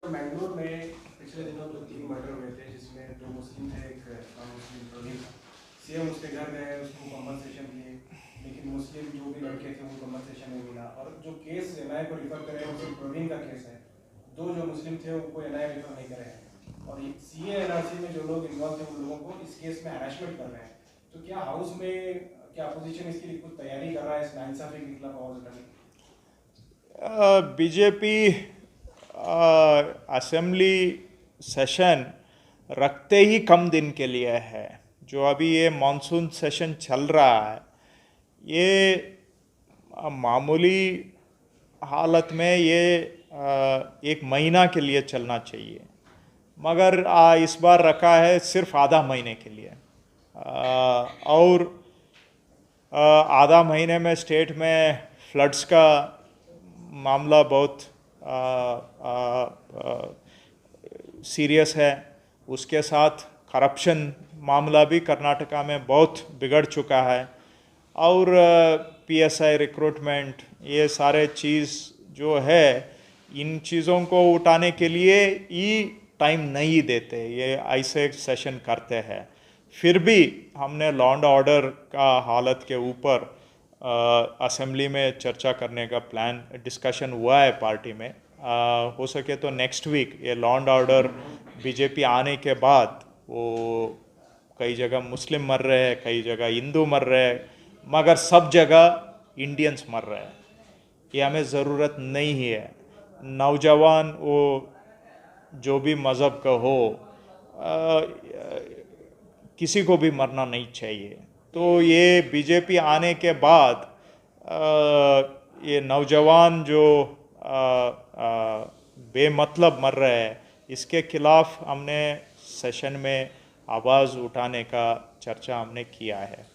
तो मैंगलोर में पिछले दिनों जो 3 मर्डर हुए थे, जिसमें 2 मुस्लिम थे, एक मुस्लिम प्रवीण था। सीएम उसके घर गए, उसको कंपनसेशन दिए, लेकिन मुस्लिम जो भी लड़के थे उनको कंपनसेशन नहीं मिला। और जो केस एनआईए को रिफर करे हैं, उसमें प्रवीण का केस है। 2 जो मुस्लिम थे उनको एनआईए रिफर नहीं करे हैं, और सीए एनआरसी में जो लोग इन्वॉल्व थे उन लोगों को इस केस में हरासमेंट कर रहे हैं। तो क्या हाउस में क्या अपोजिशन इसके लिए कुछ तैयारी कर रहा है इस नाइंसाफी के खिलाफ आवाज उठाने की? बीजेपी असेंबली सेशन रखते ही कम दिन के लिए है। जो अभी ये मॉनसून सेशन चल रहा है, ये मामूली हालत में ये 1 महीना के लिए चलना चाहिए, मगर इस बार रखा है सिर्फ आधा महीने के लिए। और आधा महीने में स्टेट में फ्लड्स का मामला बहुत सीरियस है। उसके साथ करप्शन मामला भी कर्नाटका में बहुत बिगड़ चुका है। और पीएसआई रिक्रूटमेंट, ये सारे चीज़ जो है, इन चीज़ों को उठाने के लिए ही टाइम नहीं देते, ये ऐसे सेशन करते हैं। फिर भी हमने लॉ एंड ऑर्डर का हालत के ऊपर असेंबली में चर्चा करने का प्लान डिस्कशन हुआ है पार्टी में। हो सके तो नेक्स्ट वीक ये लॉ एंड ऑर्डर बीजेपी आने के बाद, वो कई जगह मुस्लिम मर रहे हैं, कई जगह हिंदू मर रहे हैं, मगर सब जगह इंडियंस मर रहे हैं। ये हमें ज़रूरत नहीं है। नौजवान वो जो भी मज़हब का हो, किसी को भी मरना नहीं चाहिए। तो ये बीजेपी आने के बाद ये नौजवान जो बेमतलब मर रहे हैं, इसके खिलाफ हमने सेशन में आवाज़ उठाने का चर्चा हमने किया है।